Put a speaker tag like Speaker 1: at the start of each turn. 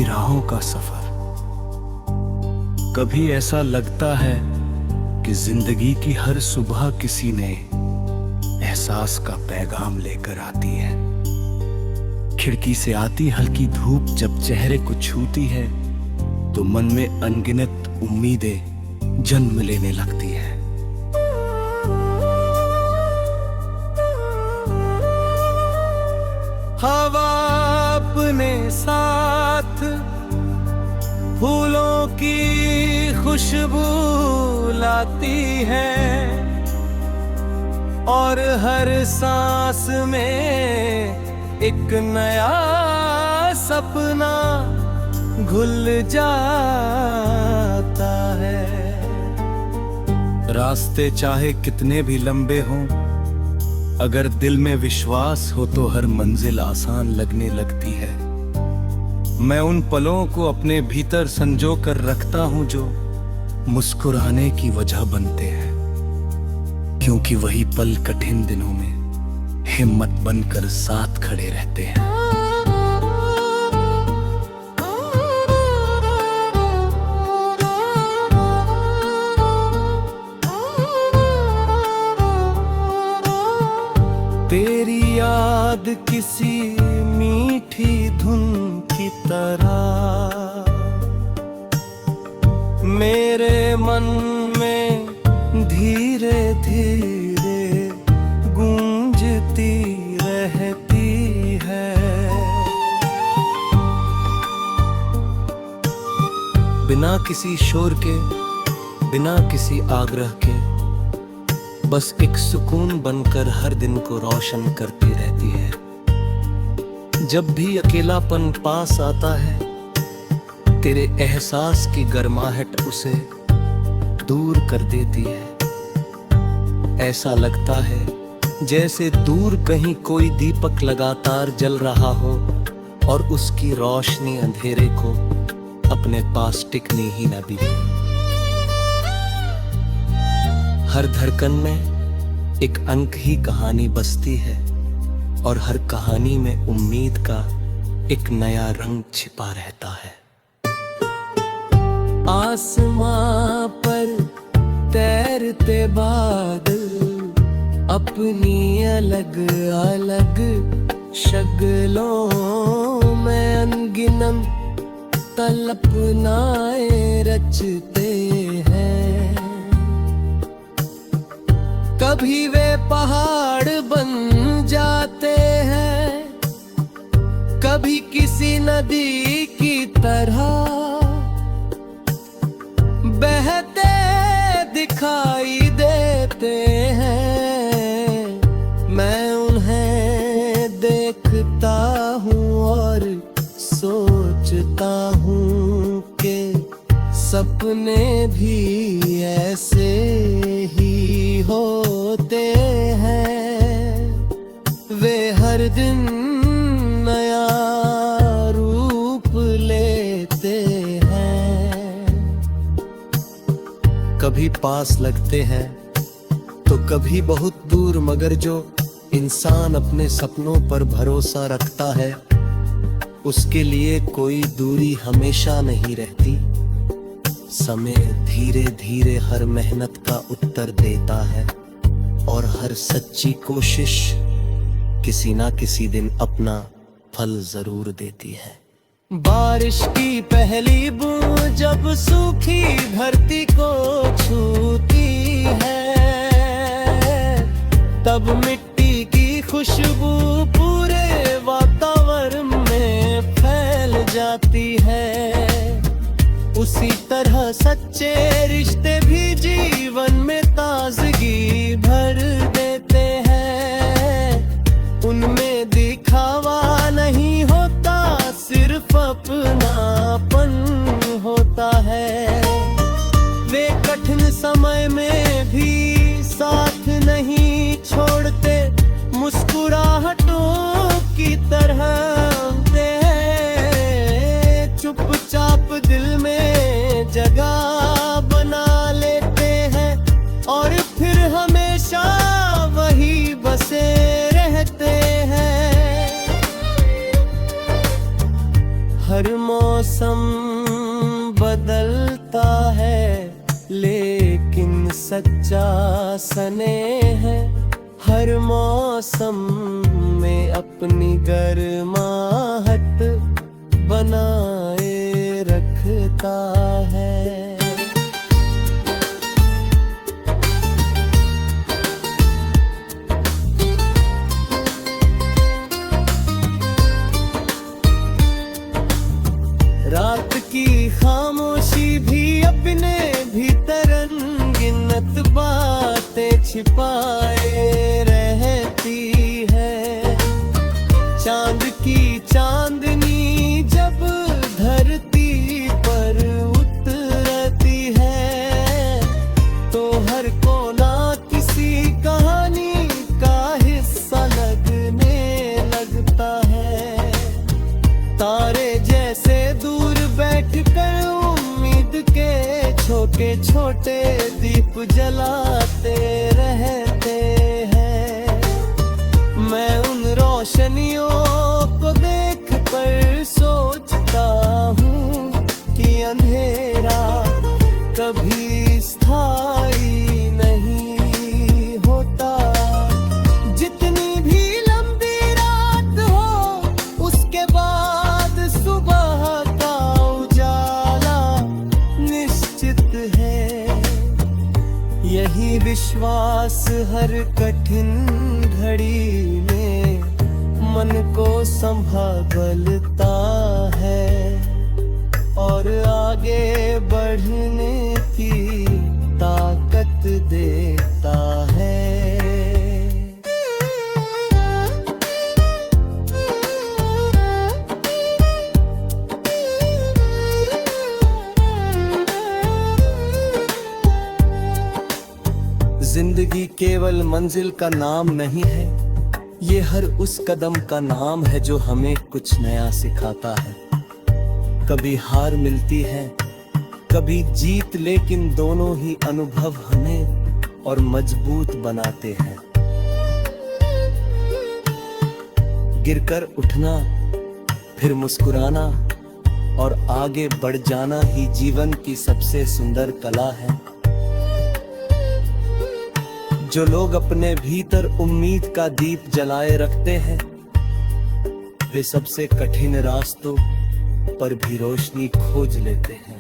Speaker 1: की राहों का सफर। कभी ऐसा लगता है कि जिंदगी की हर सुबह किसी ने एहसास का पैगाम लेकर आती है। खिड़की से आती हल्की धूप जब चेहरे को छूती है तो मन में अनगिनत उम्मीदें जन्म लेने लगती है। हवा अपने साथ फूलों की खुशबू लाती है और हर सांस में एक नया सपना घुल जाता है। रास्ते चाहे कितने भी लंबे हों, अगर दिल में विश्वास हो तो हर मंजिल आसान लगने लगती है। मैं उन पलों को अपने भीतर संजो कर रखता हूं जो मुस्कुराने की वजह बनते हैं, क्योंकि वही पल कठिन दिनों में हिम्मत बनकर साथ खड़े रहते हैं। तेरी याद किसी मीठी धुन की तरह मेरे मन में धीरे धीरे गूंजती रहती है। बिना किसी शोर के, बिना किसी आग्रह के, बस एक सुकून बनकर हर दिन को रोशन करती रहती है। जब भी अकेलापन पास आता है, तेरे एहसास की गर्माहट उसे दूर कर देती है। ऐसा लगता है जैसे दूर कहीं कोई दीपक लगातार जल रहा हो और उसकी रोशनी अंधेरे को अपने पास टिकनी ही न दी। हर धड़कन में एक अंक ही कहानी बसती है और हर कहानी में उम्मीद का एक नया रंग छिपा रहता है। आसमां पर तैरते बादल अपनी अलग अलग शक्लों में अनगिनत कल्पनाएं रचते हैं। कभी वे पहाड़ बन जाते हैं, कभी किसी नदी की तरह बहते दिखाई देते हैं। मैं उन्हें देखता हूँ और सोचता हूँ कि सपने भी ऐसे ही होते हैं। वे हर दिन नया रूप लेते हैं। कभी पास लगते हैं तो कभी बहुत दूर, मगर जो इंसान अपने सपनों पर भरोसा रखता है उसके लिए कोई दूरी हमेशा नहीं रहती। समय धीरे धीरे हर मेहनत का उत्तर देता है और हर सच्ची कोशिश किसी ना किसी दिन अपना फल जरूर देती है। बारिश की पहली बूंद जब सूखी धरती को छूती है, तब मिट्टी की खुशबू पूरे वातावरण में फैल जाती है। उसी तरह सच्चे रिश्ते भी जीवन में ताजगी भर देते हैं। उनमें दिखावा नहीं होता, सिर्फ अपनापन होता है। वे कठिन समय में भी साथ नहीं छोड़ते, मुस्कुराहटों की तरह चुपचाप दिल में जगह बना लेते हैं और फिर हमेशा मौसम बदलता है, लेकिन सच्चा स्नेह है हर मौसम में अपनी गर्माहट बनाए रखता है। रात की खामोशी भी अपने भीतर अनगिनत बातें छिपाए रहती है। चांद की चांदनी जब धरती पर उतरती है, तो हर कोना किसी कहानी का हिस्सा लगने लगता है। तारे जैसे दूर बैठकर उम्मीद के छोटे छोटे दीप जलाते रहते हैं। मैं उन रोशनियों को देख कर सोचता हूँ कि अंधेरा कभी स्थायी नहीं होता। जितनी भी लंबी रात हो, उसके बाद सुबह का उजाला निश्चित है। यही विश्वास हर कठिन घड़ी में मन को संभालता है और आगे बढ़ने की ताकत देता है। जिंदगी केवल मंजिल का नाम नहीं है, ये हर उस कदम का नाम है जो हमें कुछ नया सिखाता है। कभी हार मिलती है, कभी जीत, लेकिन दोनों ही अनुभव हमें और मजबूत बनाते हैं। गिरकर उठना, फिर मुस्कुराना और आगे बढ़ जाना ही जीवन की सबसे सुंदर कला है। जो लोग अपने भीतर उम्मीद का दीप जलाए रखते हैं, वे सबसे कठिन रास्तों पर भी रोशनी खोज लेते हैं।